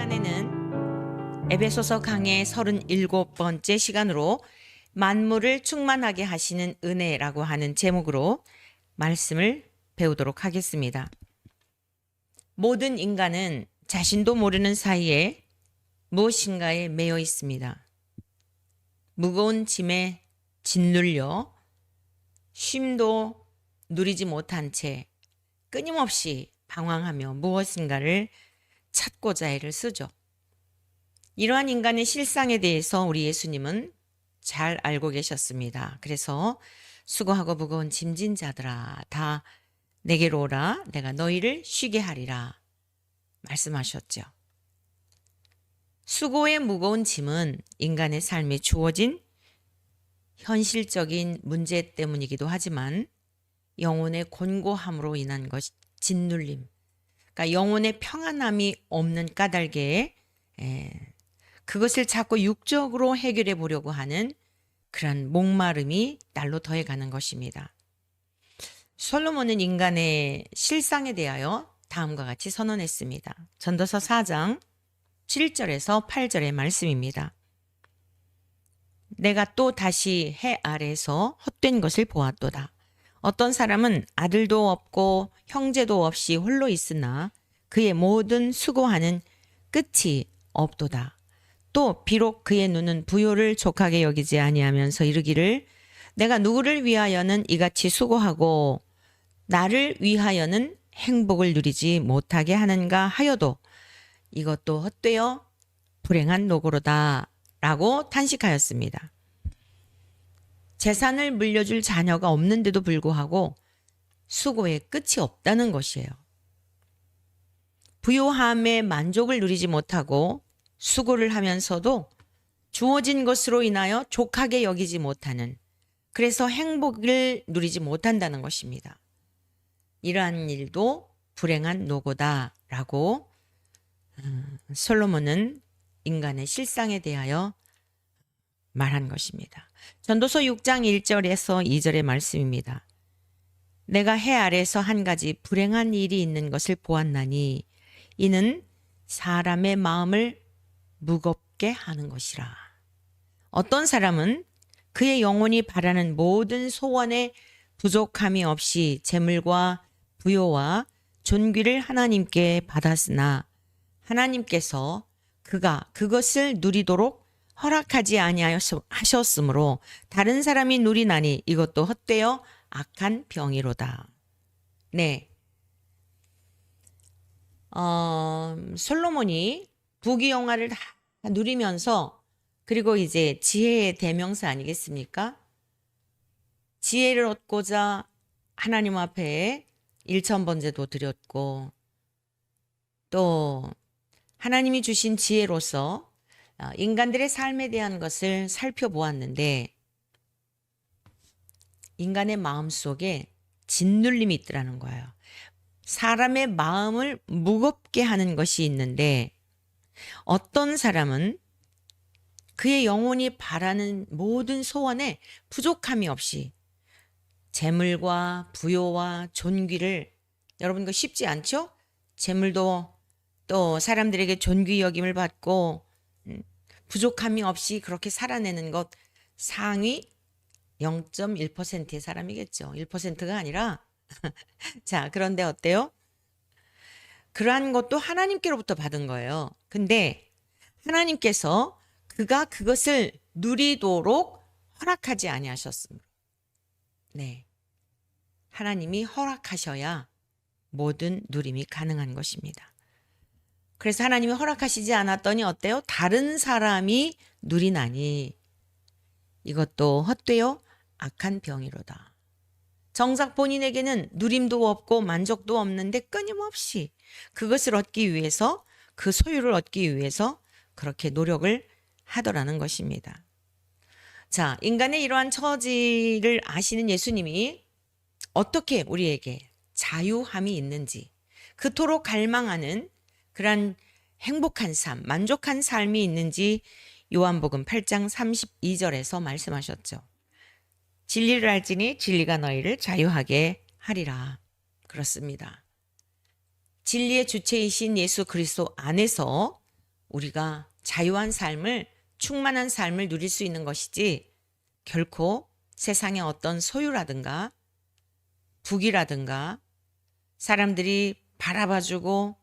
시간에는 에베소서 강의 37번째 시간으로 만물을 충만하게 하시는 은혜라고 하는 제목으로 말씀을 배우도록 하겠습니다. 모든 인간은 자신도 모르는 사이에 무엇인가에 매여 있습니다. 무거운 짐에 짓눌려 쉼도 누리지 못한 채 끊임없이 방황하며 무엇인가를 찾고자 애를 쓰죠. 이러한 인간의 실상에 대해서 우리 예수님은 잘 알고 계셨습니다. 그래서 수고하고 무거운 짐진 자들아 다 내게로 오라 내가 너희를 쉬게 하리라 말씀하셨죠. 수고의 무거운 짐은 인간의 삶에 주어진 현실적인 문제 때문이기도 하지만 영혼의 곤고함으로 인한 것, 짓눌림, 그러니까 영혼의 평안함이 없는 까닭에 그것을 자꾸 육적으로 해결해 보려고 하는 그런 목마름이 날로 더해가는 것입니다. 솔로몬은 인간의 실상에 대하여 다음과 같이 선언했습니다. 전도서 4장 7절에서 8절의 말씀입니다. 내가 또 다시 해 아래에서 헛된 것을 보았도다. 어떤 사람은 아들도 없고 형제도 없이 홀로 있으나 그의 모든 수고하는 끝이 없도다. 또 비록 그의 눈은 부요를 족하게 여기지 아니하면서 이르기를 내가 누구를 위하여는 이같이 수고하고 나를 위하여는 행복을 누리지 못하게 하는가 하여도 이것도 헛되어 불행한 노고로다 라고 탄식하였습니다. 재산을 물려줄 자녀가 없는데도 불구하고 수고의 끝이 없다는 것이에요. 부요함에 만족을 누리지 못하고 수고를 하면서도 주어진 것으로 인하여 족하게 여기지 못하는, 그래서 행복을 누리지 못한다는 것입니다. 이러한 일도 불행한 노고다라고 솔로몬은 인간의 실상에 대하여 말한 것입니다. 전도서 6장 1절에서 2절의 말씀입니다. 내가 해 아래서 한 가지 불행한 일이 있는 것을 보았나니 이는 사람의 마음을 무겁게 하는 것이라. 어떤 사람은 그의 영혼이 바라는 모든 소원에 부족함이 없이 재물과 부요와 존귀를 하나님께 받았으나 하나님께서 그가 그것을 누리도록 허락하지 아니하셨으므로 다른 사람이 누리나니 이것도 헛되어 악한 병이로다. 네. 솔로몬이 부귀영화를 다 누리면서 그리고 이제 지혜의 대명사 아니겠습니까? 지혜를 얻고자 하나님 앞에 일천번제도 드렸고 또 하나님이 주신 지혜로서 인간들의 삶에 대한 것을 살펴보았는데 인간의 마음 속에 짓눌림이 있더라는 거예요. 사람의 마음을 무겁게 하는 것이 있는데 어떤 사람은 그의 영혼이 바라는 모든 소원에 부족함이 없이 재물과 부요와 존귀를, 여러분 이거 쉽지 않죠? 재물도 또 사람들에게 존귀 여김을 받고 부족함이 없이 그렇게 살아내는 것 상위 0.1%의 사람이겠죠. 1%가 아니라 자, 그런데 어때요? 그러한 것도 하나님께로부터 받은 거예요. 근데 하나님께서 그가 그것을 누리도록 허락하지 아니하셨습니다. 네. 하나님이 허락하셔야 모든 누림이 가능한 것입니다. 그래서 하나님이 허락하시지 않았더니 어때요? 다른 사람이 누리나니 이것도 헛되어 악한 병이로다. 정작 본인에게는 누림도 없고 만족도 없는데 끊임없이 그것을 얻기 위해서, 그 소유를 얻기 위해서 그렇게 노력을 하더라는 것입니다. 자, 인간의 이러한 처지를 아시는 예수님이 어떻게 우리에게 자유함이 있는지, 그토록 갈망하는 그런 행복한 삶, 만족한 삶이 있는지 요한복음 8장 32절에서 말씀하셨죠. 진리를 알지니 진리가 너희를 자유하게 하리라. 그렇습니다. 진리의 주체이신 예수 그리스도 안에서 우리가 자유한 삶을, 충만한 삶을 누릴 수 있는 것이지 결코 세상의 어떤 소유라든가 부귀라든가 사람들이 바라봐주고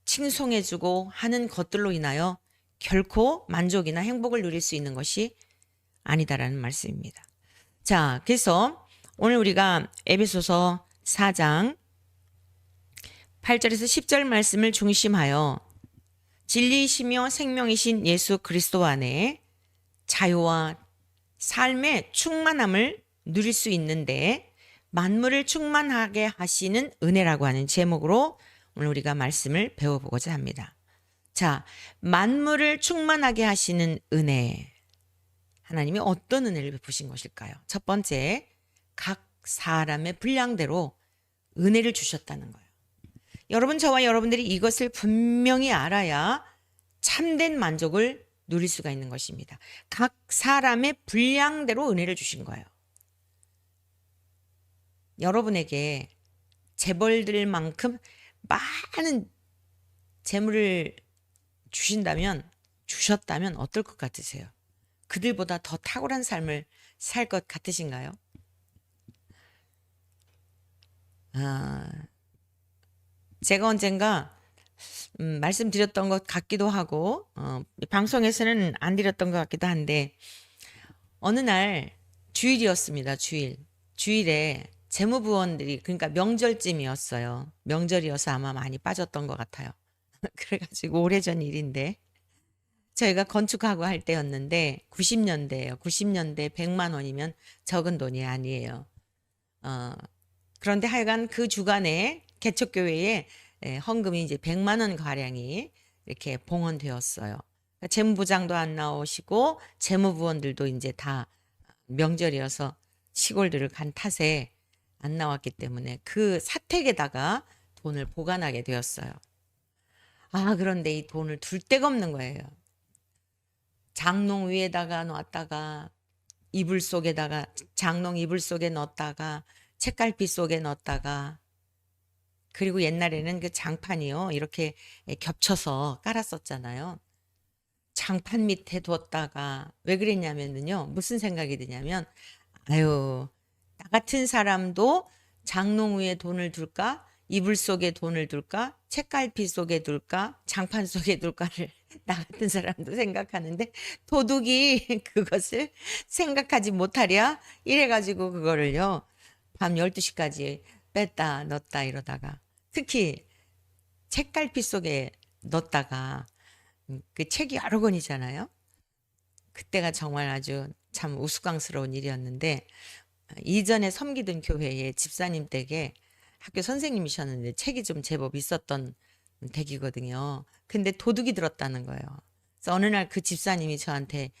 칭송해주고 하는 것들로 인하여 결코 만족이나 행복을 누릴 수 있는 것이 아니다라는 말씀입니다. 자, 그래서 오늘 우리가 에베소서 4장 8절에서 10절 말씀을 중심하여 진리이시며 생명이신 예수 그리스도 안에 자유와 삶의 충만함을 누릴 수 있는데 만물을 충만하게 하시는 은혜라고 하는 제목으로 오늘 우리가 말씀을 배워보고자 합니다. 자, 만물을 충만하게 하시는 은혜. 하나님이 어떤 은혜를 베푸신 것일까요? 첫 번째, 각 사람의 분량대로 은혜를 주셨다는 거예요. 여러분, 저와 여러분들이 이것을 분명히 알아야 참된 만족을 누릴 수가 있는 것입니다. 각 사람의 분량대로 은혜를 주신 거예요. 여러분에게 재벌들 만큼 많은 재물을 주셨다면 어떨 것 같으세요? 그들보다 더 탁월한 삶을 살 것 같으신가요? 제가 언젠가 말씀드렸던 것 같기도 하고 방송에서는 안 드렸던 것 같기도 한데 어느 날 주일이었습니다. 주일에 재무부원들이 그러니까 명절쯤이었어요. 명절이어서 아마 많이 빠졌던 것 같아요. 그래가지고 오래전 일인데 저희가 건축하고 할 때였는데 90년대예요. 90년대 100만 원이면 적은 돈이 아니에요. 그런데 하여간 그 주간에 개척교회에 헌금이 이제 100만 원 가량이 이렇게 봉헌되었어요. 재무부장도 안 나오시고 재무부원들도 이제 다 명절이어서 시골들을 간 탓에 안 나왔기 때문에 그 사택에다가 돈을 보관하게 되었어요. 그런데 이 돈을 둘 데가 없는 거예요. 장롱 위에다가 놨다가 장롱 이불 속에 넣었다가 책갈피 속에 넣었다가 그리고 옛날에는 그 장판이요 이렇게 겹쳐서 깔았었잖아요. 장판 밑에 뒀다가 왜 그랬냐면요. 무슨 생각이 드냐면 나 같은 사람도 장롱 위에 돈을 둘까? 이불 속에 돈을 둘까? 책갈피 속에 둘까? 장판 속에 둘까를 나 같은 사람도 생각하는데 도둑이 그것을 생각하지 못하랴 이래가지고 그거를요. 밤 12시까지 뺐다 넣었다 이러다가 특히 책갈피 속에 넣었다가 그 책이 여러 권이잖아요. 그때가 정말 아주 참 우스꽝스러운 일이었는데 이전에 섬기던 교회의 집사님 댁에 학교 선생님이셨는데 책이 좀 제법 있었던 댁이거든요. 근데 도둑이 들었다는 거예요. 그래서 어느 날 그 집사님이 저한테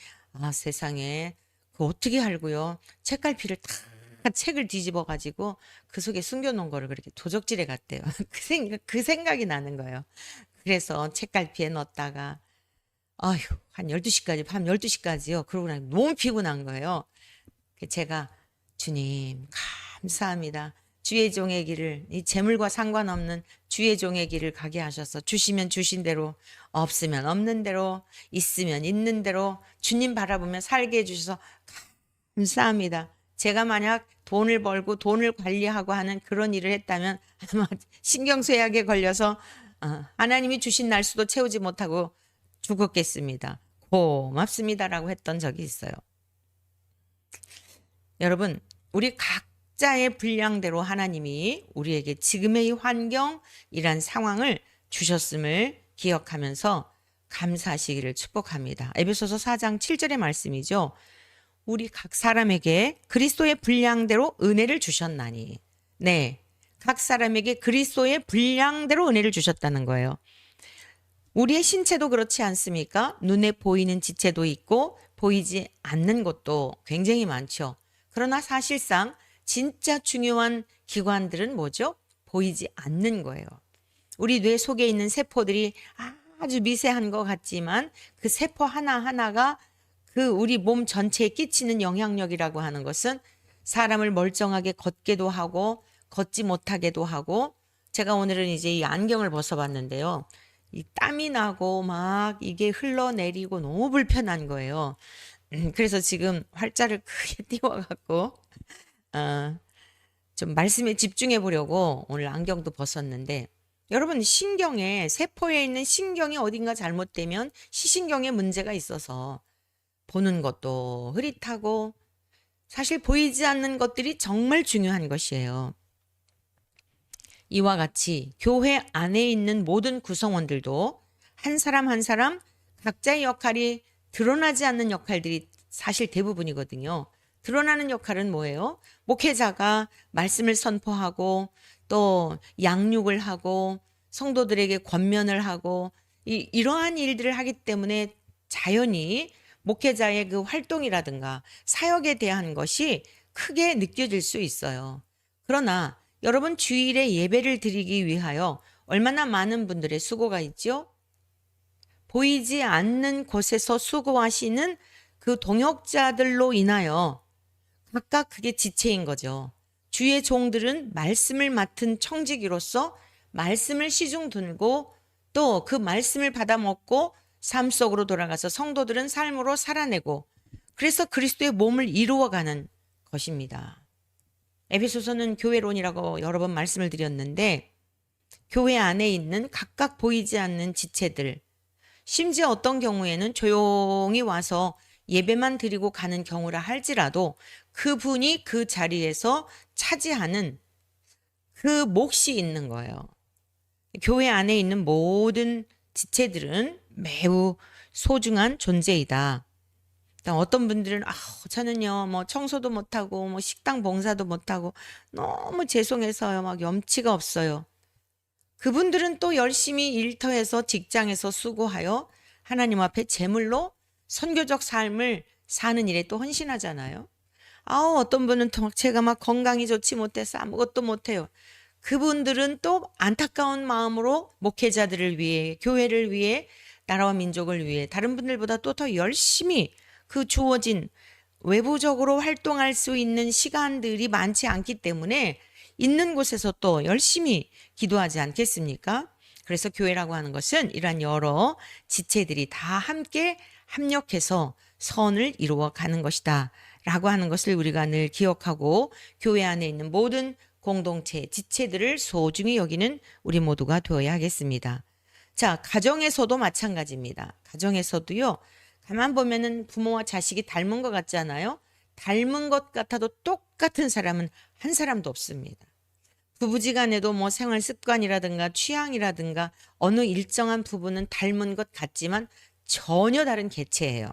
세상에 그 어떻게 알고요. 책갈피를 다 책을 뒤집어 가지고 그 속에 숨겨놓은 거를 그렇게 도적질해 갔대요. 그 생각이 나는 거예요. 그래서 책갈피에 넣었다가 한 12시까지 밤 12시까지요. 그러고 나니 너무 피곤한 거예요. 제가 주님 감사합니다. 주의 종의 길을 이 재물과 상관없는 주의 종의 길을 가게 하셔서 주시면 주신 대로 없으면 없는 대로 있으면 있는 대로 주님 바라보며 살게 해주셔서 감사합니다. 제가 만약 돈을 벌고 돈을 관리하고 하는 그런 일을 했다면 아마 신경쇠약에 걸려서 하나님이 주신 날수도 채우지 못하고 죽었겠습니다. 고맙습니다라고 했던 적이 있어요. 여러분, 우리 각자의 분량대로 하나님이 우리에게 지금의 이 환경이란 상황을 주셨음을 기억하면서 감사하시기를 축복합니다. 에베소서 4장 7절의 말씀이죠. 우리 각 사람에게 그리스도의 분량대로 은혜를 주셨나니. 네, 각 사람에게 그리스도의 분량대로 은혜를 주셨다는 거예요. 우리의 신체도 그렇지 않습니까? 눈에 보이는 지체도 있고 보이지 않는 것도 굉장히 많죠. 그러나 사실상 진짜 중요한 기관들은 뭐죠? 보이지 않는 거예요. 우리 뇌 속에 있는 세포들이 아주 미세한 것 같지만 그 세포 하나하나가 그 우리 몸 전체에 끼치는 영향력이라고 하는 것은 사람을 멀쩡하게 걷게도 하고 걷지 못하게도 하고 제가 오늘은 이제 이 안경을 벗어봤는데요. 이 땀이 나고 막 이게 흘러내리고 너무 불편한 거예요. 그래서 지금 활자를 크게 띄워갖고 어, 좀 말씀에 집중해 보려고 오늘 안경도 벗었는데 여러분 신경에 세포에 있는 신경이 어딘가 잘못되면 시신경에 문제가 있어서 보는 것도 흐릿하고 사실 보이지 않는 것들이 정말 중요한 것이에요. 이와 같이 교회 안에 있는 모든 구성원들도 한 사람 한 사람 각자의 역할이 드러나지 않는 역할들이 사실 대부분이거든요. 드러나는 역할은 뭐예요? 목회자가 말씀을 선포하고 또 양육을 하고 성도들에게 권면을 하고 이러한 일들을 하기 때문에 자연히 목회자의 그 활동이라든가 사역에 대한 것이 크게 느껴질 수 있어요. 그러나 여러분 주일에 예배를 드리기 위하여 얼마나 많은 분들의 수고가 있죠? 보이지 않는 곳에서 수고하시는 그 동역자들로 인하여 각각 그게 지체인 거죠. 주의 종들은 말씀을 맡은 청지기로서 말씀을 시중 두고 또 그 말씀을 받아 먹고 삶 속으로 돌아가서 성도들은 삶으로 살아내고 그래서 그리스도의 몸을 이루어가는 것입니다. 에베소서는 교회론이라고 여러 번 말씀을 드렸는데 교회 안에 있는 각각 보이지 않는 지체들 심지어 어떤 경우에는 조용히 와서 예배만 드리고 가는 경우라 할지라도 그분이 그 자리에서 차지하는 그 몫이 있는 거예요. 교회 안에 있는 모든 지체들은 매우 소중한 존재이다. 어떤 분들은 저는요 뭐 청소도 못하고 뭐 식당 봉사도 못하고 너무 죄송해서요 막 염치가 없어요. 그분들은 또 열심히 일터에서 직장에서 수고하여 하나님 앞에 제물로 선교적 삶을 사는 일에 또 헌신하잖아요. 어떤 분은 또 제가 막 건강이 좋지 못해서 아무것도 못해요. 그분들은 또 안타까운 마음으로 목회자들을 위해 교회를 위해 나라와 민족을 위해 다른 분들보다 또 더 열심히 그 주어진 외부적으로 활동할 수 있는 시간들이 많지 않기 때문에 있는 곳에서 또 열심히 기도하지 않겠습니까? 그래서 교회라고 하는 것은 이러한 여러 지체들이 다 함께 합력해서 선을 이루어 가는 것이다 라고 하는 것을 우리가 늘 기억하고 교회 안에 있는 모든 공동체, 지체들을 소중히 여기는 우리 모두가 되어야 하겠습니다. 자, 가정에서도 마찬가지입니다. 가정에서도요. 가만 보면은 부모와 자식이 닮은 것 같잖아요. 닮은 것 같아도 똑같은 사람은 한 사람도 없습니다. 부부지간에도 뭐 생활 습관이라든가 취향이라든가 어느 일정한 부분은 닮은 것 같지만 전혀 다른 개체예요.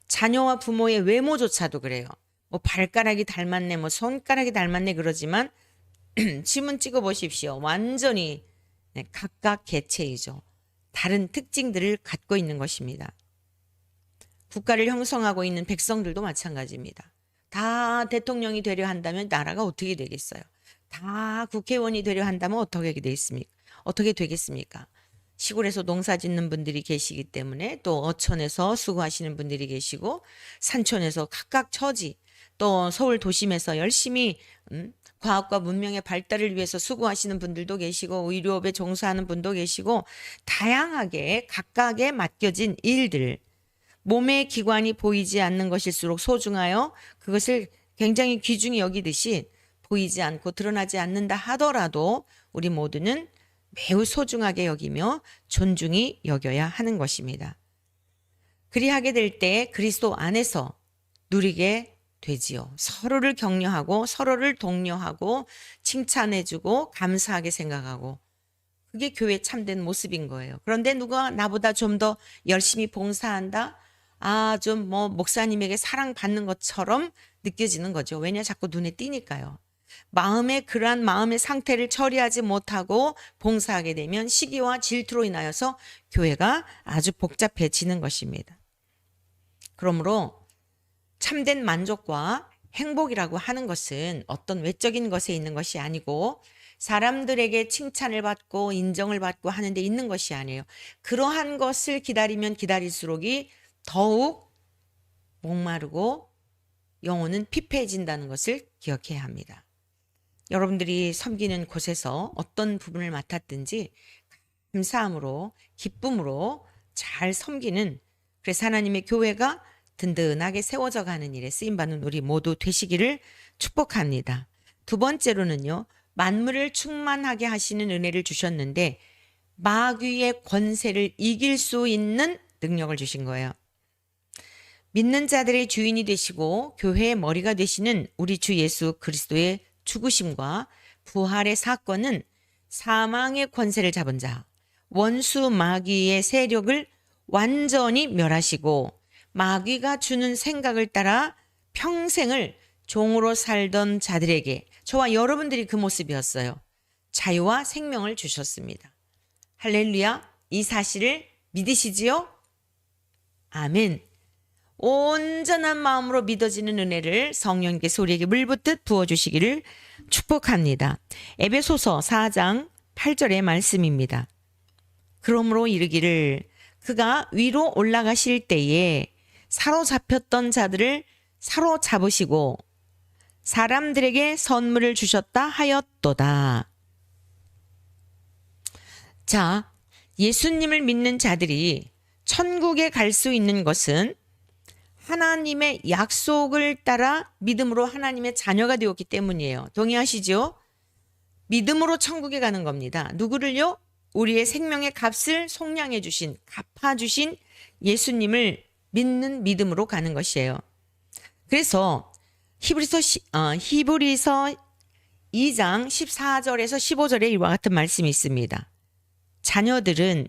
자녀와 부모의 외모조차도 그래요. 뭐 발가락이 닮았네, 뭐 손가락이 닮았네 그러지만 지문 찍어 보십시오. 완전히 각각 개체이죠. 다른 특징들을 갖고 있는 것입니다. 국가를 형성하고 있는 백성들도 마찬가지입니다. 다 대통령이 되려 한다면 나라가 어떻게 되겠어요? 다 국회의원이 되려 한다면 어떻게 되겠습니까? 시골에서 농사 짓는 분들이 계시기 때문에 또 어촌에서 수고하시는 분들이 계시고 산촌에서 각각 처지 또 서울 도심에서 열심히 과학과 문명의 발달을 위해서 수고하시는 분들도 계시고 의료업에 종사하는 분도 계시고 다양하게 각각에 맡겨진 일들 몸의 기관이 보이지 않는 것일수록 소중하여 그것을 굉장히 귀중히 여기듯이 보이지 않고 드러나지 않는다 하더라도 우리 모두는 매우 소중하게 여기며 존중히 여겨야 하는 것입니다. 그리하게 될 때 그리스도 안에서 누리게 되지요. 서로를 격려하고 서로를 독려하고 칭찬해주고 감사하게 생각하고 그게 교회 참된 모습인 거예요. 그런데 누가 나보다 좀 더 열심히 봉사한다? 좀 뭐 목사님에게 사랑받는 것처럼 느껴지는 거죠. 왜냐? 자꾸 눈에 띄니까요. 그러한 마음의 상태를 처리하지 못하고 봉사하게 되면 시기와 질투로 인하여서 교회가 아주 복잡해지는 것입니다. 그러므로 참된 만족과 행복이라고 하는 것은 어떤 외적인 것에 있는 것이 아니고 사람들에게 칭찬을 받고 인정을 받고 하는 데 있는 것이 아니에요. 그러한 것을 기다리면 기다릴수록이 더욱 목마르고 영혼은 피폐해진다는 것을 기억해야 합니다. 여러분들이 섬기는 곳에서 어떤 부분을 맡았든지 감사함으로 기쁨으로 잘 섬기는, 그래서 하나님의 교회가 든든하게 세워져 가는 일에 쓰임받는 우리 모두 되시기를 축복합니다. 두 번째로는요. 만물을 충만하게 하시는 은혜를 주셨는데 마귀의 권세를 이길 수 있는 능력을 주신 거예요. 믿는 자들의 주인이 되시고 교회의 머리가 되시는 우리 주 예수 그리스도의 죽으심과 부활의 사건은 사망의 권세를 잡은 자, 원수 마귀의 세력을 완전히 멸하시고 마귀가 주는 생각을 따라 평생을 종으로 살던 자들에게, 저와 여러분들이 그 모습이었어요. 자유와 생명을 주셨습니다. 할렐루야. 이 사실을 믿으시지요? 아멘. 온전한 마음으로 믿어지는 은혜를 성령께서 우리에게 물붓듯 부어주시기를 축복합니다. 에베소서 4장 8절의 말씀입니다. 그러므로 이르기를 그가 위로 올라가실 때에 사로잡혔던 자들을 사로잡으시고 사람들에게 선물을 주셨다 하였도다. 자, 예수님을 믿는 자들이 천국에 갈 수 있는 것은 하나님의 약속을 따라 믿음으로 하나님의 자녀가 되었기 때문이에요. 동의하시죠? 믿음으로 천국에 가는 겁니다. 누구를요? 우리의 생명의 값을 속량해 주신, 갚아주신 예수님을 믿는 믿음으로 가는 것이에요. 그래서 히브리서 2장 14절에서 15절에 이와 같은 말씀이 있습니다. 자녀들은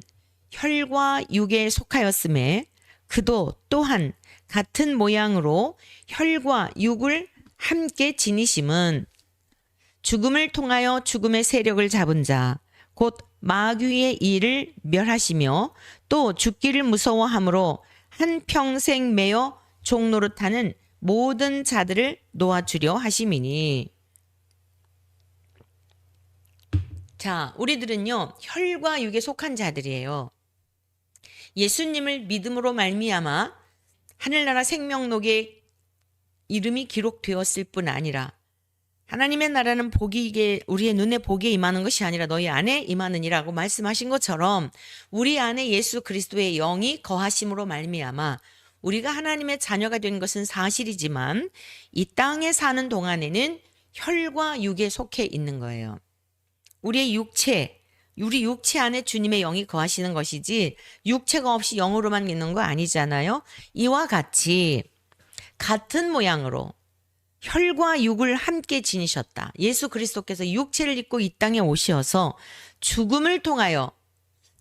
혈과 육에 속하였음에 그도 또한 같은 모양으로 혈과 육을 함께 지니심은 죽음을 통하여 죽음의 세력을 잡은 자, 곧 마귀의 일을 멸하시며 또 죽기를 무서워함으로 한평생 매여 종노릇하는 모든 자들을 놓아주려 하심이니. 자, 우리들은요 혈과 육에 속한 자들이에요. 예수님을 믿음으로 말미암아 하늘나라 생명록에 이름이 기록되었을 뿐 아니라 하나님의 나라는 복이 우리의 눈에 복에 임하는 것이 아니라 너희 안에 임하느니라고 말씀하신 것처럼 우리 안에 예수 그리스도의 영이 거하심으로 말미암아 우리가 하나님의 자녀가 된 것은 사실이지만 이 땅에 사는 동안에는 혈과 육에 속해 있는 거예요. 우리 육체 안에 주님의 영이 거하시는 것이지 육체가 없이 영으로만 있는 거 아니잖아요. 이와 같이 같은 모양으로 혈과 육을 함께 지니셨다. 예수 그리스도께서 육체를 입고 이 땅에 오셔서 죽음을 통하여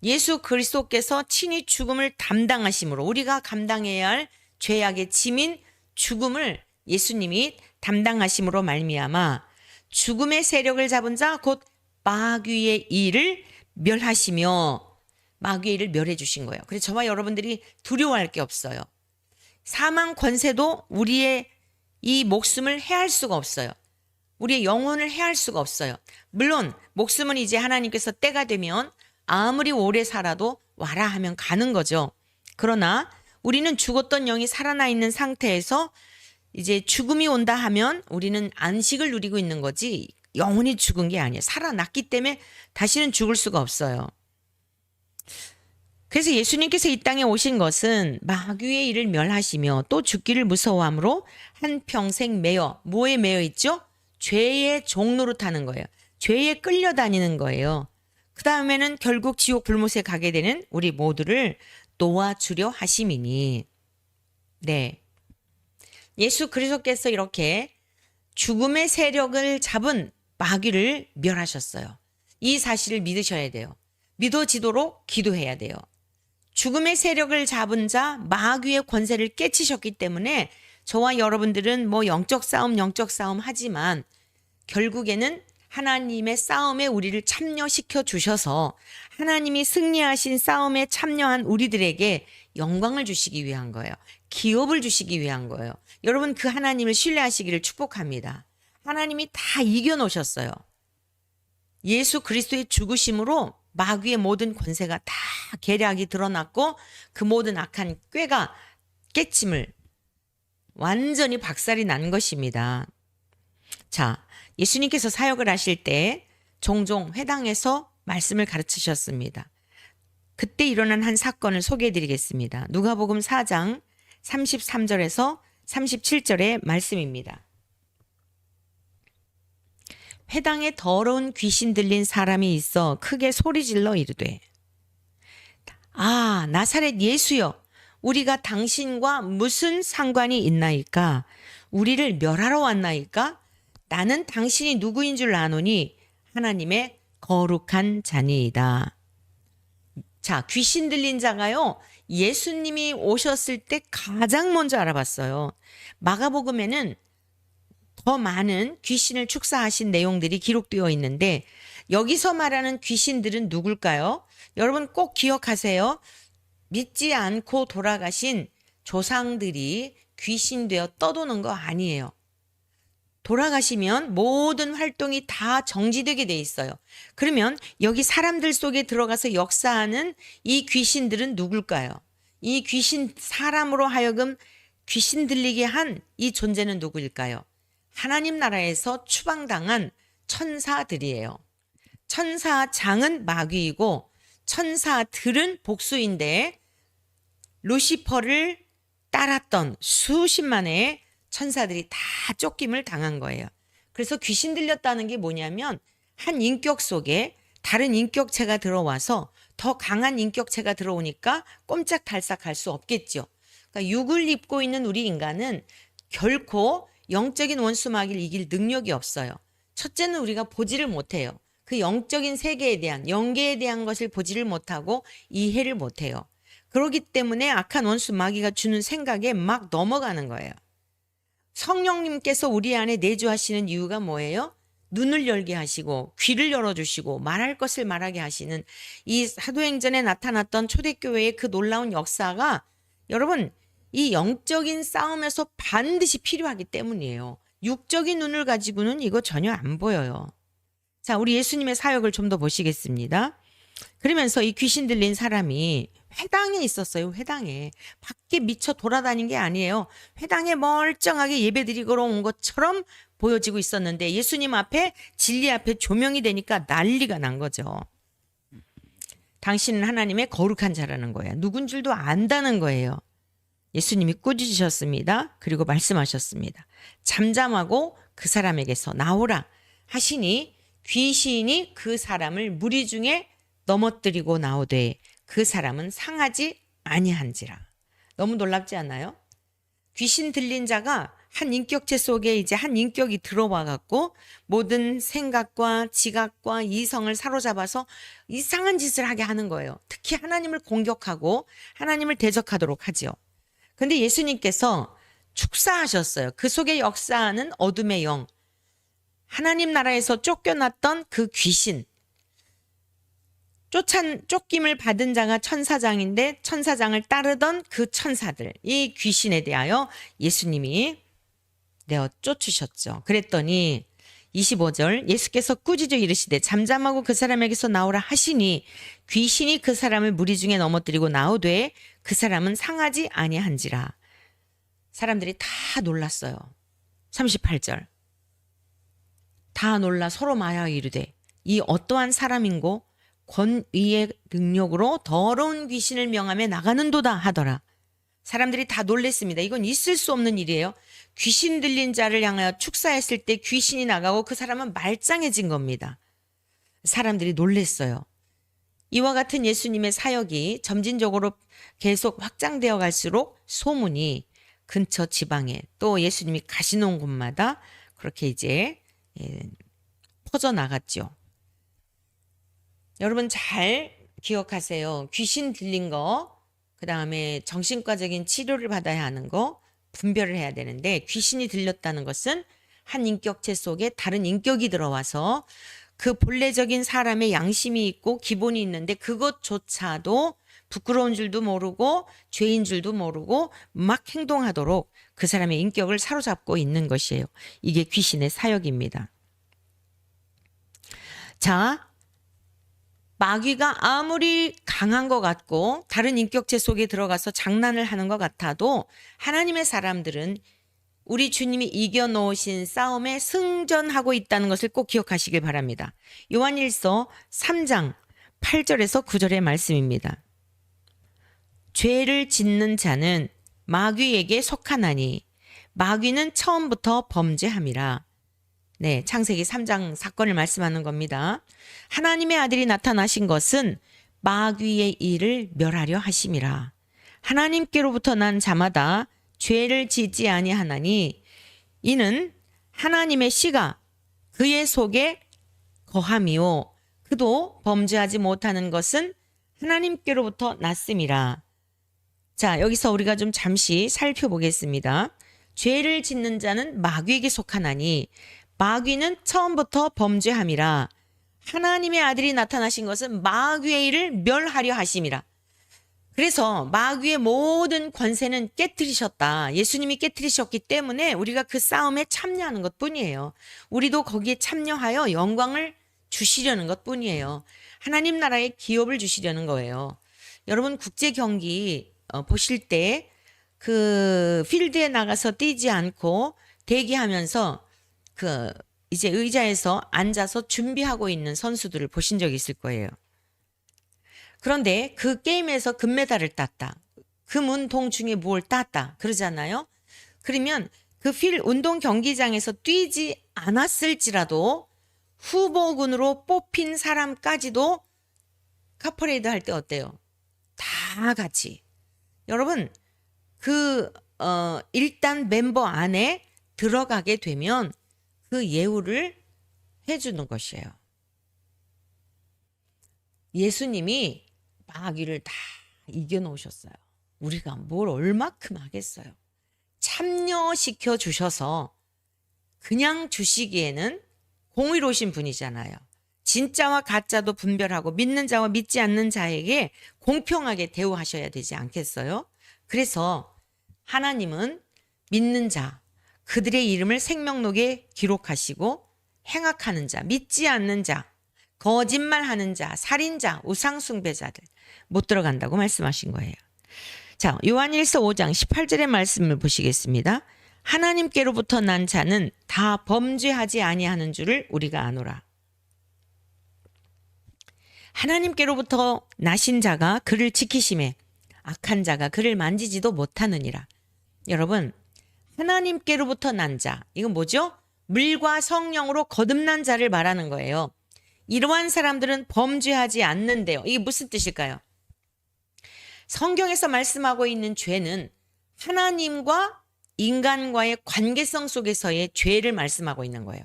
예수 그리스도께서 친히 죽음을 담당하심으로 우리가 감당해야 할 죄악의 짐인 죽음을 예수님이 담당하심으로 말미암아 죽음의 세력을 잡은 자 곧 마귀의 일을 멸하시며 마귀의 일을 멸해 주신 거예요. 그래서 저와 여러분들이 두려워할 게 없어요. 사망 권세도 우리의 이 목숨을 해할 수가 없어요. 우리의 영혼을 해할 수가 없어요. 물론 목숨은 이제 하나님께서 때가 되면 아무리 오래 살아도 와라 하면 가는 거죠. 그러나 우리는 죽었던 영이 살아나 있는 상태에서 이제 죽음이 온다 하면 우리는 안식을 누리고 있는 거지 영혼이 죽은 게 아니에요. 살아났기 때문에 다시는 죽을 수가 없어요. 그래서 예수님께서 이 땅에 오신 것은 마귀의 일을 멸하시며 또 죽기를 무서워함으로 한평생 뭐에 매여 있죠? 죄의 종노릇하는 거예요. 죄에 끌려다니는 거예요. 그 다음에는 결국 지옥 불못에 가게 되는 우리 모두를 놓아주려 하심이니. 네. 예수 그리스도께서 이렇게 죽음의 세력을 잡은 마귀를 멸하셨어요. 이 사실을 믿으셔야 돼요. 믿어지도록 기도해야 돼요. 죽음의 세력을 잡은 자 마귀의 권세를 깨치셨기 때문에 저와 여러분들은 뭐 영적 싸움 하지만 결국에는 하나님의 싸움에 우리를 참여시켜 주셔서 하나님이 승리하신 싸움에 참여한 우리들에게 영광을 주시기 위한 거예요. 기업을 주시기 위한 거예요. 여러분 그 하나님을 신뢰하시기를 축복합니다. 하나님이 다 이겨놓으셨어요. 예수 그리스도의 죽으심으로 마귀의 모든 권세가 다 계략이 드러났고 그 모든 악한 꾀가 깨침을 완전히 박살이 난 것입니다. 자, 예수님께서 사역을 하실 때 종종 회당에서 말씀을 가르치셨습니다. 그때 일어난 한 사건을 소개해 드리겠습니다. 누가복음 4장 33절에서 37절의 말씀입니다. 회당에 더러운 귀신 들린 사람이 있어 크게 소리질러 이르되 아, 나사렛 예수여, 우리가 당신과 무슨 상관이 있나이까? 우리를 멸하러 왔나이까? 나는 당신이 누구인 줄 아노니 하나님의 거룩한 자니이다. 자, 귀신 들린 자가요, 예수님이 오셨을 때 가장 먼저 알아봤어요. 마가복음에는 더 많은 귀신을 축사하신 내용들이 기록되어 있는데 여기서 말하는 귀신들은 누굴까요? 여러분 꼭 기억하세요. 믿지 않고 돌아가신 조상들이 귀신 되어 떠도는 거 아니에요. 돌아가시면 모든 활동이 다 정지되게 돼 있어요. 그러면 여기 사람들 속에 들어가서 역사하는 이 귀신들은 누굴까요? 이 귀신, 사람으로 하여금 귀신 들리게 한 이 존재는 누구일까요? 하나님 나라에서 추방당한 천사들이에요. 천사장은 마귀이고 천사들은 복수인데 루시퍼를 따랐던 수십만의 천사들이 다 쫓김을 당한 거예요. 그래서 귀신 들렸다는 게 뭐냐면 한 인격 속에 다른 인격체가 들어와서 더 강한 인격체가 들어오니까 꼼짝달싹할 수 없겠죠. 그러니까 육을 입고 있는 우리 인간은 결코 영적인 원수 마귀를 이길 능력이 없어요. 첫째는 우리가 보지를 못해요. 그 영적인 세계에 대한, 영계에 대한 것을 보지를 못하고 이해를 못해요. 그렇기 때문에 악한 원수 마귀가 주는 생각에 막 넘어가는 거예요. 성령님께서 우리 안에 내주하시는 이유가 뭐예요? 눈을 열게 하시고 귀를 열어주시고 말할 것을 말하게 하시는 이 사도행전에 나타났던 초대교회의 그 놀라운 역사가 여러분 이 영적인 싸움에서 반드시 필요하기 때문이에요. 육적인 눈을 가지고는 이거 전혀 안 보여요. 자, 우리 예수님의 사역을 좀 더 보시겠습니다. 그러면서 이 귀신 들린 사람이 회당에 있었어요. 회당에. 밖에 미쳐 돌아다닌 게 아니에요. 회당에 멀쩡하게 예배드리러 온 것처럼 보여지고 있었는데 예수님 앞에 진리 앞에 조명이 되니까 난리가 난 거죠. 당신은 하나님의 거룩한 자라는 거예요. 누군 줄도 안다는 거예요. 예수님이 꾸짖으셨습니다. 그리고 말씀하셨습니다. 잠잠하고 그 사람에게서 나오라 하시니 귀신이 그 사람을 무리 중에 넘어뜨리고 나오되 그 사람은 상하지 아니한지라. 너무 놀랍지 않나요? 귀신 들린 자가 한 인격체 속에 이제 한 인격이 들어와 갖고 모든 생각과 지각과 이성을 사로잡아서 이상한 짓을 하게 하는 거예요. 특히 하나님을 공격하고 하나님을 대적하도록 하죠. 근데 예수님께서 축사하셨어요. 그 속에 역사하는 어둠의 영, 하나님 나라에서 쫓겨났던 그 귀신, 쫓김을 받은 자가 천사장인데 천사장을 따르던 그 천사들, 이 귀신에 대하여 예수님이 내어 쫓으셨죠. 그랬더니 25절 예수께서 꾸짖어 이르시되 잠잠하고 그 사람에게서 나오라 하시니 귀신이 그 사람을 무리 중에 넘어뜨리고 나오되 그 사람은 상하지 아니한지라. 사람들이 다 놀랐어요. 38절 다 놀라 서로 말하여 이르되 이 어떠한 사람인고 권위의 능력으로 더러운 귀신을 명하며 나가는도다 하더라. 사람들이 다 놀랬습니다. 이건 있을 수 없는 일이에요. 귀신 들린 자를 향하여 축사했을 때 귀신이 나가고 그 사람은 말짱해진 겁니다. 사람들이 놀랬어요. 이와 같은 예수님의 사역이 점진적으로 계속 확장되어 갈수록 소문이 근처 지방에 또 예수님이 가시는 곳마다 그렇게 이제 퍼져나갔죠. 여러분 잘 기억하세요. 귀신 들린 거, 그 다음에 정신과적인 치료를 받아야 하는 거 분별을 해야 되는데 귀신이 들렸다는 것은 한 인격체 속에 다른 인격이 들어와서 그 본래적인 사람의 양심이 있고 기본이 있는데 그것조차도 부끄러운 줄도 모르고 죄인 줄도 모르고 막 행동하도록 그 사람의 인격을 사로잡고 있는 것이에요. 이게 귀신의 사역입니다. 자, 마귀가 아무리 강한 것 같고 다른 인격체 속에 들어가서 장난을 하는 것 같아도 하나님의 사람들은 우리 주님이 이겨놓으신 싸움에 승전하고 있다는 것을 꼭 기억하시길 바랍니다. 요한일서 3장 8절에서 9절의 말씀입니다. 죄를 짓는 자는 마귀에게 속하나니 마귀는 처음부터 범죄함이라. 네, 창세기 3장 사건을 말씀하는 겁니다. 하나님의 아들이 나타나신 것은 마귀의 일을 멸하려 하심이라. 하나님께로부터 난 자마다 죄를 짓지 아니하나니 이는 하나님의 씨가 그의 속에 거함이요 그도 범죄하지 못하는 것은 하나님께로부터 났음이라. 자, 여기서 우리가 좀 잠시 살펴보겠습니다. 죄를 짓는 자는 마귀에게 속하나니 마귀는 처음부터 범죄함이라. 하나님의 아들이 나타나신 것은 마귀의 일을 멸하려 하심이라. 그래서 마귀의 모든 권세는 깨뜨리셨다. 예수님이 깨뜨리셨기 때문에 우리가 그 싸움에 참여하는 것뿐이에요. 우리도 거기에 참여하여 영광을 주시려는 것뿐이에요. 하나님 나라에 기업을 주시려는 거예요. 여러분 국제 경기 보실 때 그 필드에 나가서 뛰지 않고 대기하면서 그 이제 의자에서 앉아서 준비하고 있는 선수들을 보신 적 있을 거예요. 그런데 그 게임에서 금메달을 땄다. 금은 동 중에 뭘 땄다. 그러잖아요. 그러면 그 운동 경기장에서 뛰지 않았을지라도 후보군으로 뽑힌 사람까지도 카퍼레이드 할 때 어때요? 다 같이. 여러분 일단 멤버 안에 들어가게 되면 그 예우를 해주는 것이에요. 예수님이 마귀를 다 이겨놓으셨어요. 우리가 뭘 얼마큼 하겠어요. 참여시켜 주셔서 그냥 주시기에는 공의로우신 분이잖아요. 진짜와 가짜도 분별하고 믿는 자와 믿지 않는 자에게 공평하게 대우하셔야 되지 않겠어요? 그래서 하나님은 믿는 자, 그들의 이름을 생명록에 기록하시고 행악하는 자, 믿지 않는 자, 거짓말하는 자, 살인자, 우상숭배자들 못 들어간다고 말씀하신 거예요. 자, 요한일서 5장 18절의 말씀을 보시겠습니다. 하나님께로부터 난 자는 다 범죄하지 아니하는 줄을 우리가 아노라. 하나님께로부터 나신 자가 그를 지키심에 악한 자가 그를 만지지도 못하느니라. 여러분, 하나님께로부터 난 자, 이건 뭐죠? 물과 성령으로 거듭난 자를 말하는 거예요. 이러한 사람들은 범죄하지 않는데요. 이게 무슨 뜻일까요? 성경에서 말씀하고 있는 죄는 하나님과 인간과의 관계성 속에서의 죄를 말씀하고 있는 거예요.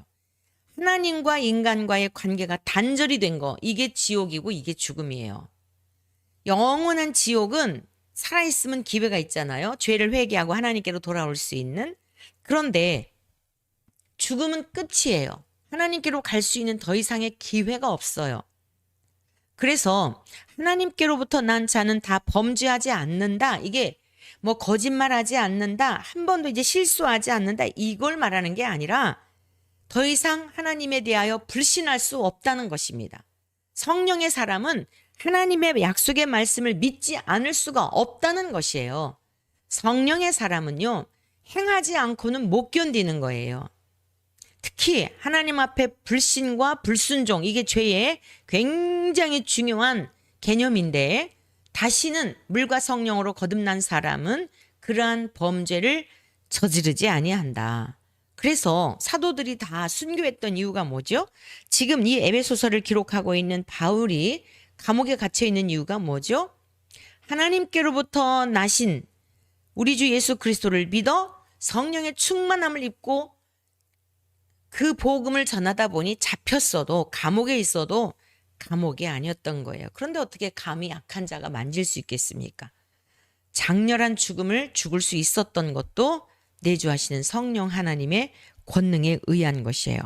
하나님과 인간과의 관계가 단절이 된 거, 이게 지옥이고 이게 죽음이에요. 영원한 지옥은 살아있으면 기회가 있잖아요. 죄를 회개하고 하나님께로 돌아올 수 있는. 그런데 죽음은 끝이에요. 하나님께로 갈 수 있는 더 이상의 기회가 없어요. 그래서 하나님께로부터 난 자는 다 범죄하지 않는다. 이게 뭐 거짓말하지 않는다. 한 번도 이제 실수하지 않는다. 이걸 말하는 게 아니라 더 이상 하나님에 대하여 불신할 수 없다는 것입니다. 성령의 사람은 하나님의 약속의 말씀을 믿지 않을 수가 없다는 것이에요. 성령의 사람은요, 행하지 않고는 못 견디는 거예요. 특히 하나님 앞에 불신과 불순종, 이게 죄의 굉장히 중요한 개념인데 다시는 물과 성령으로 거듭난 사람은 그러한 범죄를 저지르지 아니한다. 그래서 사도들이 다 순교했던 이유가 뭐죠? 지금 이 에베소서를 기록하고 있는 바울이 감옥에 갇혀 있는 이유가 뭐죠? 하나님께로부터 나신 우리 주 예수 그리스도를 믿어 성령의 충만함을 입고 그 복음을 전하다 보니 잡혔어도 감옥에 있어도 감옥이 아니었던 거예요. 그런데 어떻게 감히 악한 자가 만질 수 있겠습니까? 장렬한 죽음을 죽을 수 있었던 것도 내주하시는 성령 하나님의 권능에 의한 것이에요.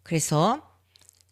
그래서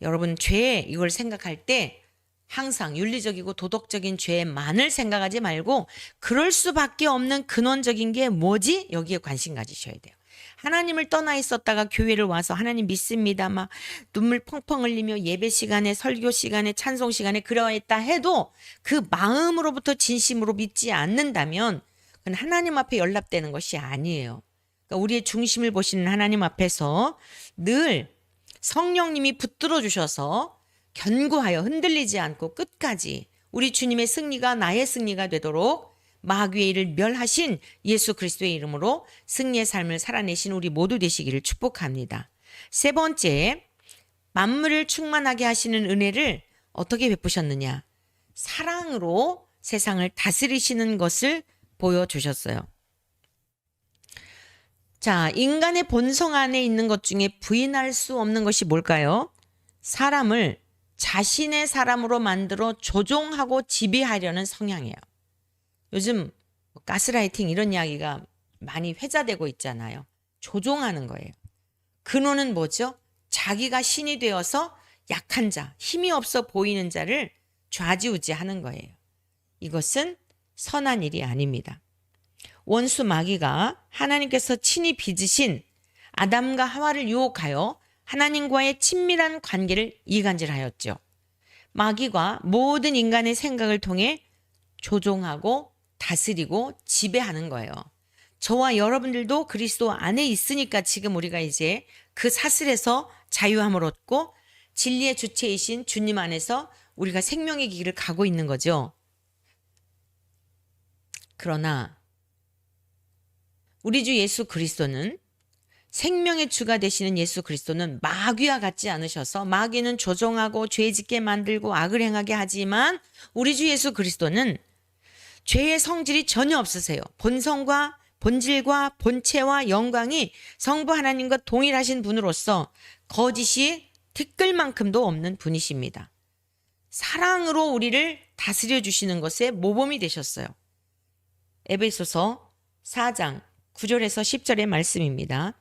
여러분 죄 이걸 생각할 때 항상 윤리적이고 도덕적인 죄만을 생각하지 말고 그럴 수밖에 없는 근원적인 게 뭐지? 여기에 관심 가지셔야 돼요. 하나님을 떠나 있었다가 교회를 와서 하나님 믿습니다. 막 눈물 펑펑 흘리며 예배 시간에 설교 시간에 찬송 시간에 그러했다 해도 그 마음으로부터 진심으로 믿지 않는다면 그건 하나님 앞에 연락되는 것이 아니에요. 그러니까 우리의 중심을 보시는 하나님 앞에서 늘 성령님이 붙들어 주셔서 견고하여 흔들리지 않고 끝까지 우리 주님의 승리가 나의 승리가 되도록 마귀의 일을 멸하신 예수 그리스도의 이름으로 승리의 삶을 살아내신 우리 모두 되시기를 축복합니다. 세 번째, 만물을 충만하게 하시는 은혜를 어떻게 베푸셨느냐? 사랑으로 세상을 다스리시는 것을 보여주셨어요. 자, 인간의 본성 안에 있는 것 중에 부인할 수 없는 것이 뭘까요? 사람을 자신의 사람으로 만들어 조종하고 지배하려는 성향이에요. 요즘 가스라이팅 이런 이야기가 많이 회자되고 있잖아요. 조종하는 거예요. 근원은 뭐죠? 자기가 신이 되어서 약한 자, 힘이 없어 보이는 자를 좌지우지하는 거예요. 이것은 선한 일이 아닙니다. 원수 마귀가 하나님께서 친히 빚으신 아담과 하와를 유혹하여 하나님과의 친밀한 관계를 이간질하였죠. 마귀가 모든 인간의 생각을 통해 조종하고 다스리고 지배하는 거예요. 저와 여러분들도 그리스도 안에 있으니까 지금 우리가 이제 그 사슬에서 자유함을 얻고 진리의 주체이신 주님 안에서 우리가 생명의 길을 가고 있는 거죠. 그러나 우리 주 예수 그리스도는, 생명의 주가 되시는 예수 그리스도는 마귀와 같지 않으셔서, 마귀는 조종하고 죄짓게 만들고 악을 행하게 하지만 우리 주 예수 그리스도는 죄의 성질이 전혀 없으세요. 본질과 본체와 영광이 성부 하나님과 동일하신 분으로서 거짓이 티끌만큼도 없는 분이십니다. 사랑으로 우리를 다스려 주시는 것에 모범이 되셨어요. 에베소서 4장 9절에서 10절의 말씀입니다.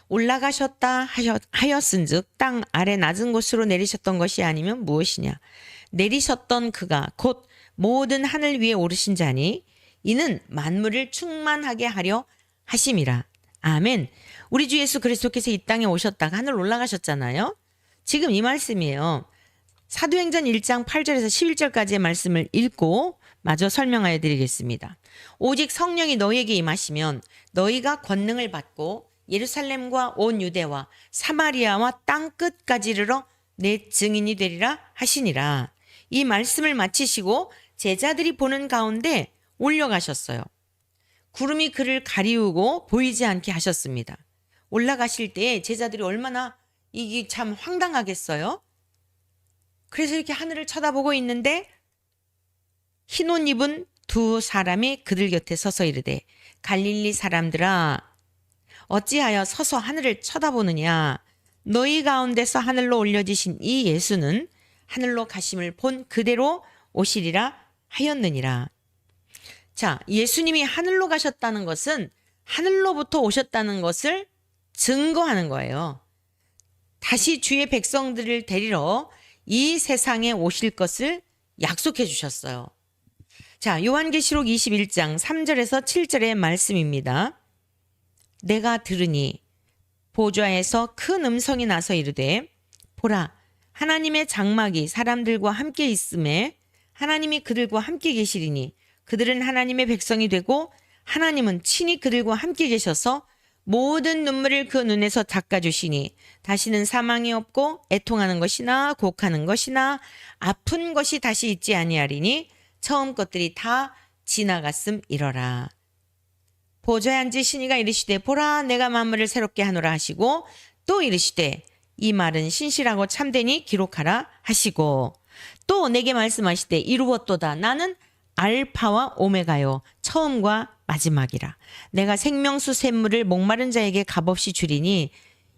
올라가셨다 하였은즉 땅 아래 낮은 곳으로 내리셨던 것이 아니면 무엇이냐? 내리셨던 그가 곧 모든 하늘 위에 오르신 자니 이는 만물을 충만하게 하려 하심이라. 아멘. 우리 주 예수 그리스도께서 이 땅에 오셨다가 하늘 올라가셨잖아요. 지금 이 말씀이에요. 사도행전 1장 8절에서 11절까지의 말씀을 읽고 마저 설명하여 드리겠습니다. 오직 성령이 너희에게 임하시면 너희가 권능을 받고 예루살렘과 온 유대와 사마리아와 땅 끝까지 이르러 내 증인이 되리라 하시니라. 이 말씀을 마치시고 제자들이 보는 가운데 올려가셨어요. 구름이 그를 가리우고 보이지 않게 하셨습니다. 올라가실 때 제자들이 얼마나 이게 참 황당하겠어요? 그래서 이렇게 하늘을 쳐다보고 있는데 흰 옷 입은 두 사람이 그들 곁에 서서 이르되 갈릴리 사람들아 어찌하여 서서 하늘을 쳐다보느냐? 너희 가운데서 하늘로 올려지신 이 예수는 하늘로 가심을 본 그대로 오시리라 하였느니라. 자, 예수님이 하늘로 가셨다는 것은 하늘로부터 오셨다는 것을 증거하는 거예요. 다시 주의 백성들을 데리러 이 세상에 오실 것을 약속해 주셨어요. 자, 요한계시록 21장 3절에서 7절의 말씀입니다. 내가 들으니 보좌에서 큰 음성이 나서 이르되 보라 하나님의 장막이 사람들과 함께 있음에 하나님이 그들과 함께 계시리니 그들은 하나님의 백성이 되고 하나님은 친히 그들과 함께 계셔서 모든 눈물을 그 눈에서 닦아주시니 다시는 사망이 없고 애통하는 것이나 곡하는 것이나 아픈 것이 다시 있지 아니하리니 처음 것들이 다 지나갔음 이러라. 보좌에 앉으신 이가 이르시되 보라 내가 만물을 새롭게 하노라 하시고 또 이르시되 이 말은 신실하고 참되니 기록하라 하시고 또 내게 말씀하시되 이루었도다 나는 알파와 오메가요 처음과 마지막이라. 내가 생명수 샘물을 목마른 자에게 값없이 주리니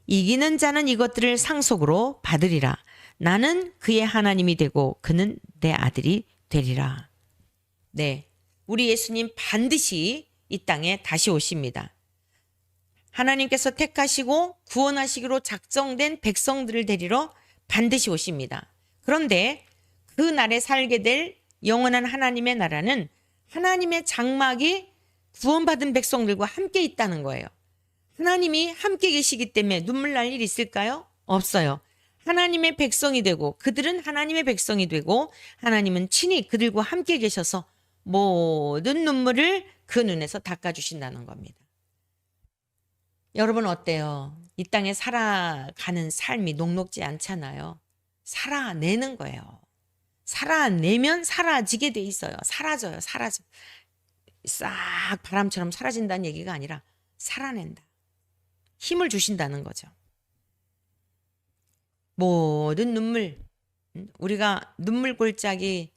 이기는 자는 이것들을 상속으로 받으리라. 나는 그의 하나님이 되고 그는 내 아들이 되리라. 네, 우리 예수님 반드시 이 땅에 다시 오십니다. 하나님께서 택하시고 구원하시기로 작정된 백성들을 데리러 반드시 오십니다. 그런데 그 날에 살게 될 영원한 하나님의 나라는 하나님의 장막이 구원받은 백성들과 함께 있다는 거예요. 하나님이 함께 계시기 때문에 눈물 날 일 있을까요? 없어요. 하나님의 백성이 되고 그들은 하나님의 백성이 되고 하나님은 친히 그들과 함께 계셔서 모든 눈물을 그 눈에서 닦아주신다는 겁니다. 여러분 어때요? 이 땅에 살아가는 삶이 녹록지 않잖아요. 살아내는 거예요. 살아내면 사라지게 돼 있어요. 사라져요. 사라져. 싹 바람처럼 사라진다는 얘기가 아니라 살아낸다. 힘을 주신다는 거죠. 모든 눈물, 우리가 눈물 골짜기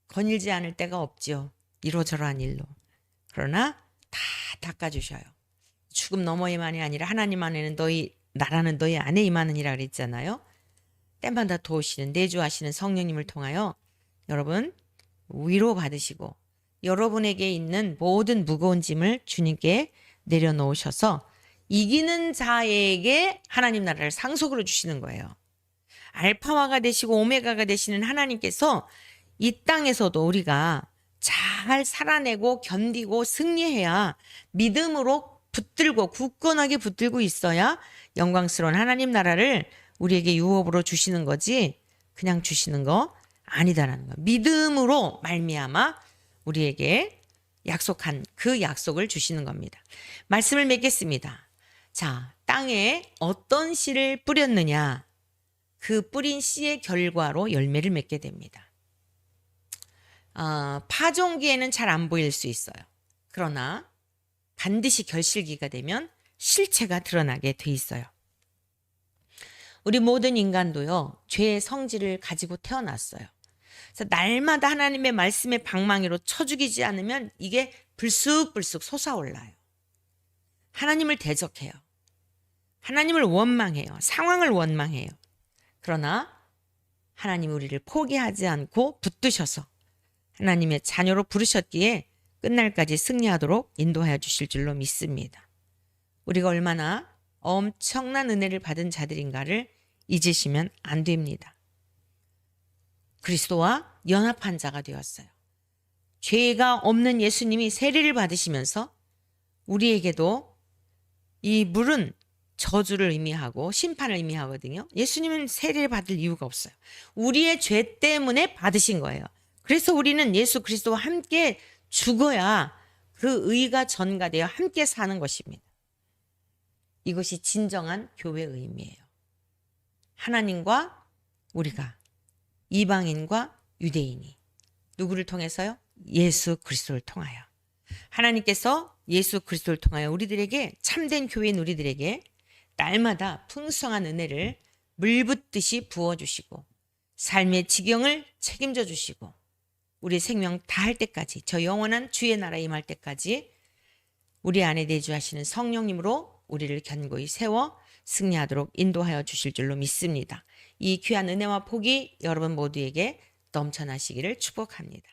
거닐지 않을 때가 없죠. 이러저러한 일로. 그러나 다 닦아주셔요. 죽음 너머에만이 아니라 하나님 안에는 너희 나라는 너희 안에 임하느니라 그랬잖아요. 때마다 도우시는 내주하시는 성령님을 통하여 여러분 위로 받으시고 여러분에게 있는 모든 무거운 짐을 주님께 내려놓으셔서 이기는 자에게 하나님 나라를 상속으로 주시는 거예요. 알파화가 되시고 오메가가 되시는 하나님께서 이 땅에서도 우리가 잘 살아내고 견디고 승리해야 믿음으로 붙들고 굳건하게 붙들고 있어야 영광스러운 하나님 나라를 우리에게 유업으로 주시는 거지 그냥 주시는 거 아니다라는 거. 믿음으로 말미암아 우리에게 약속한 그 약속을 주시는 겁니다. 말씀을 맺겠습니다. 자, 땅에 어떤 씨를 뿌렸느냐 그 뿌린 씨의 결과로 열매를 맺게 됩니다. 파종기에는 잘 안 보일 수 있어요. 그러나 반드시 결실기가 되면 실체가 드러나게 돼 있어요. 우리 모든 인간도요, 죄의 성질을 가지고 태어났어요. 그래서 날마다 하나님의 말씀의 방망이로 쳐 죽이지 않으면 이게 불쑥불쑥 솟아올라요. 하나님을 대적해요. 하나님을 원망해요. 상황을 원망해요. 그러나 하나님이 우리를 포기하지 않고 붙드셔서 하나님의 자녀로 부르셨기에 끝날까지 승리하도록 인도하여 주실 줄로 믿습니다. 우리가 얼마나 엄청난 은혜를 받은 자들인가를 잊으시면 안 됩니다. 그리스도와 연합한 자가 되었어요. 죄가 없는 예수님이 세례를 받으시면서 우리에게도 이 물은 저주를 의미하고 심판을 의미하거든요. 예수님은 세례를 받을 이유가 없어요. 우리의 죄 때문에 받으신 거예요. 그래서 우리는 예수 그리스도와 함께 죽어야 그 의가 전가되어 함께 사는 것입니다. 이것이 진정한 교회의 의미예요. 하나님과 우리가 이방인과 유대인이 누구를 통해서요? 예수 그리스도를 통하여. 하나님께서 예수 그리스도를 통하여 우리들에게 참된 교회인 우리들에게 날마다 풍성한 은혜를 물붓듯이 부어주시고 삶의 지경을 책임져 주시고 우리 생명 다할 때까지 저 영원한 주의 나라에 임할 때까지 우리 안에 내주하시는 성령님으로 우리를 견고히 세워 승리하도록 인도하여 주실 줄로 믿습니다. 이 귀한 은혜와 복이 여러분 모두에게 넘쳐나시기를 축복합니다.